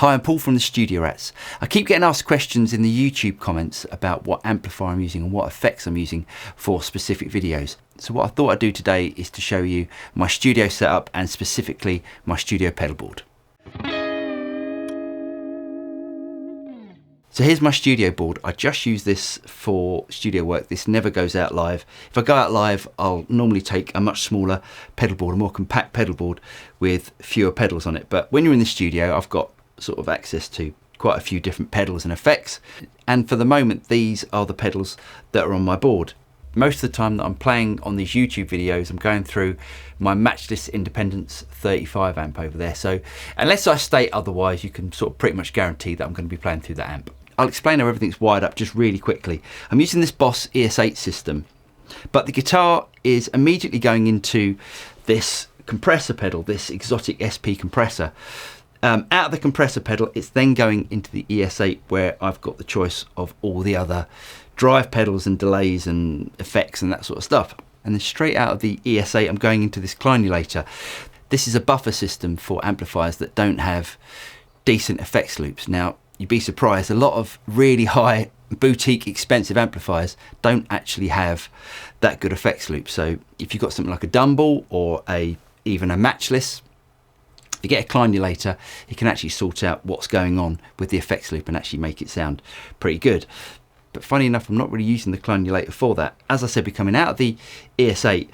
Hi, I'm Paul from the Studio Rats. I keep getting asked questions in the YouTube comments about what amplifier I'm using and what effects I'm using for specific videos. So what I thought I'd do today is to show you my studio setup and specifically my studio pedal board. So here's my studio board. I just use this for studio work. This never goes out live. If I go out live, I'll normally take a much smaller pedal board, a more compact pedal board with fewer pedals on it. But when you're in the studio, I've got sort of access to quite a few different pedals and effects. And for the moment, these are the pedals that are on my board. Most of the time that I'm playing on these YouTube videos, I'm going through my Matchless Independence 35 amp over there. So unless I state otherwise, you can sort of pretty much guarantee that I'm going to be playing through that amp. I'll explain how everything's wired up just really quickly. I'm using this Boss ES8 system, but the guitar is immediately going into this compressor pedal, this exotic SP compressor. Out of the compressor pedal, it's then going into the ES8 where I've got the choice of all the other drive pedals and delays and effects and that sort of stuff. And then straight out of the ES8, I'm going into this clinulator. This is a buffer system for amplifiers that don't have decent effects loops. Now, you'd be surprised, a lot of really high boutique expensive amplifiers don't actually have that good effects loop. So if you've got something like a Dumble or even a Matchless, if you get a clinulator, it can actually sort out what's going on with the effects loop and actually make it sound pretty good. But funny enough, I'm not really using the clinulator for that. As I said, we're coming out of the ES8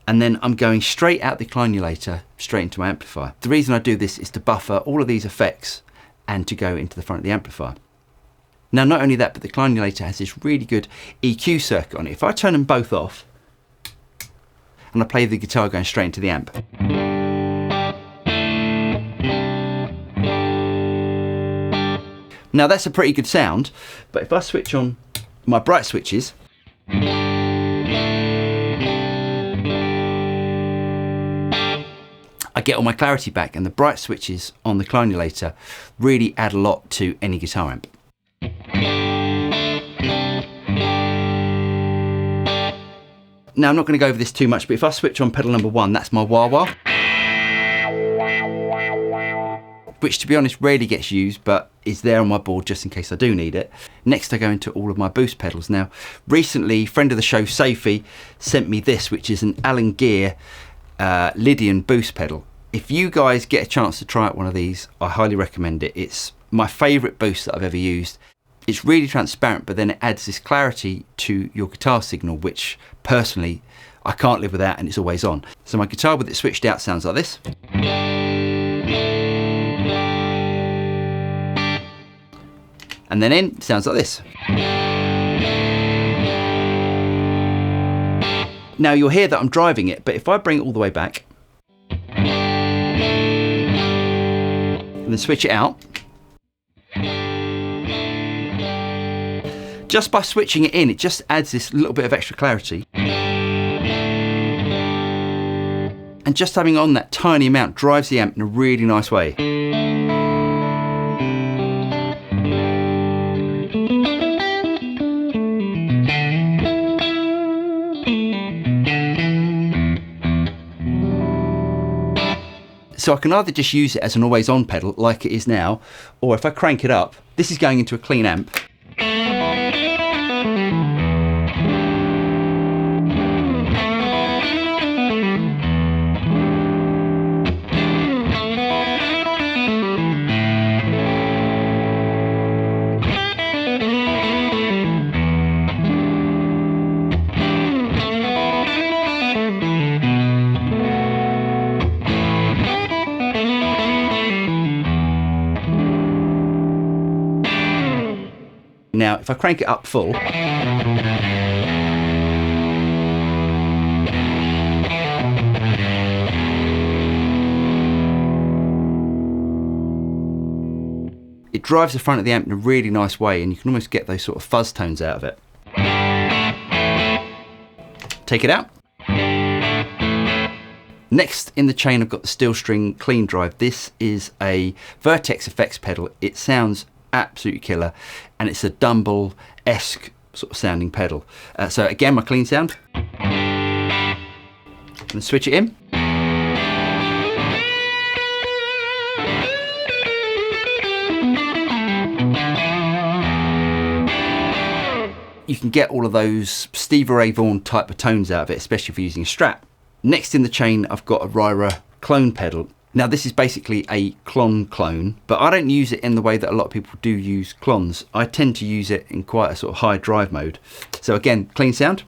and then I'm going straight out the clinulator, straight into my amplifier. The reason I do this is to buffer all of these effects and to go into the front of the amplifier. Now, not only that, but the clinulator has this really good EQ circuit on it. If I turn them both off and I play the guitar going straight into the amp, now that's a pretty good sound, but if I switch on my bright switches, I get all my clarity back, and the bright switches on the clinulator really add a lot to any guitar amp. Now I'm not going to go over this too much, but if I switch on pedal number 1, that's my wah-wah, which to be honest rarely gets used, but is there on my board just in case I do need it. Next I go into all of my boost pedals. Now recently, friend of the show Sophie sent me this, which is an Allen Gear Lydian boost pedal. If you guys get a chance to try out one of these, I highly recommend it. It's my favourite boost that I've ever used. It's really transparent, but then it adds this clarity to your guitar signal, which personally I can't live without, and it's always on. So my guitar with it switched out sounds like this. And then in sounds like this. Now you'll hear that I'm driving it, but if I bring it all the way back and then switch it out, just by switching it in, it just adds this little bit of extra clarity. And just having on that tiny amount drives the amp in a really nice way. So I can either just use it as an always on pedal like it is now, or if I crank it up, this is going into a clean amp. Now, if I crank it up full, it drives the front of the amp in a really nice way, and you can almost get those sort of fuzz tones out of it. Take it out. Next in the chain, I've got the Steel String Clean Drive. This is a Vertex effects pedal. It sounds absolutely killer, and it's a Dumble-esque sort of sounding pedal. So again, my clean sound. And switch it in. you can get all of those Stevie Ray Vaughan type of tones out of it, especially if you're using a Strat. Next in the chain, I've got a Ryra clone pedal. Now this is basically a clone, but I don't use it in the way that a lot of people do use clones. I tend to use it in quite a sort of high drive mode. So again, clean sound.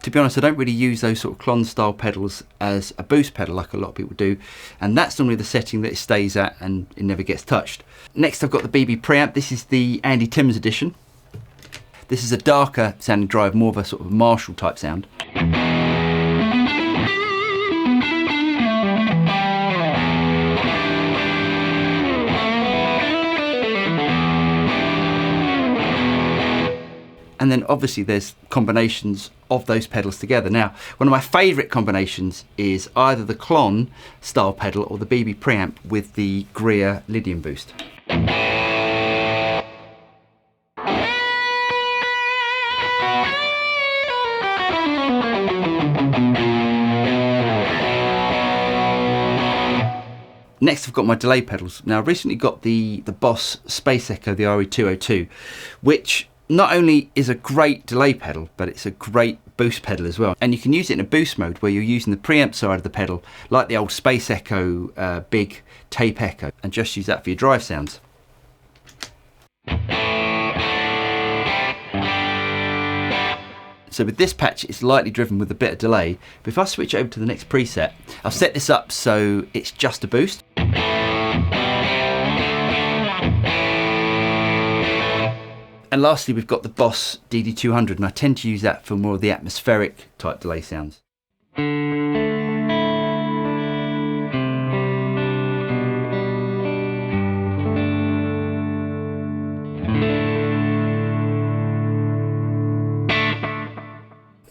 To be honest, I don't really use those sort of clone style pedals as a boost pedal like a lot of people do, and that's normally the setting that it stays at and it never gets touched. Next I've got the BB preamp. This is the Andy Timmins edition. This is a darker sounding drive, more of a sort of Marshall type sound. And then obviously there's combinations of those pedals together. Now, one of my favourite combinations is either the clone style pedal or the BB preamp with the Greer Lydian boost. Next I've got my delay pedals. Now I've recently got the Boss Space Echo, the RE202, which not only is a great delay pedal, but it's a great boost pedal as well. And you can use it in a boost mode where you're using the preamp side of the pedal, like the old Space Echo big tape echo, and just use that for your drive sounds. So with this patch, it's lightly driven with a bit of delay, but if I switch over to the next preset, I'll set this up so it's just a boost. And lastly, we've got the Boss DD200, and I tend to use that for more of the atmospheric type delay sounds.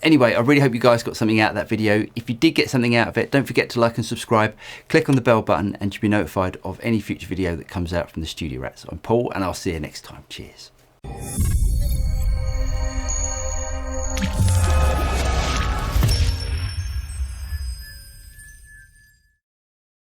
Anyway, I really hope you guys got something out of that video. If you did get something out of it, don't forget to like and subscribe. Click on the bell button and you'll be notified of any future video that comes out from the Studio Rats. I'm Paul, and I'll see you next time. Cheers.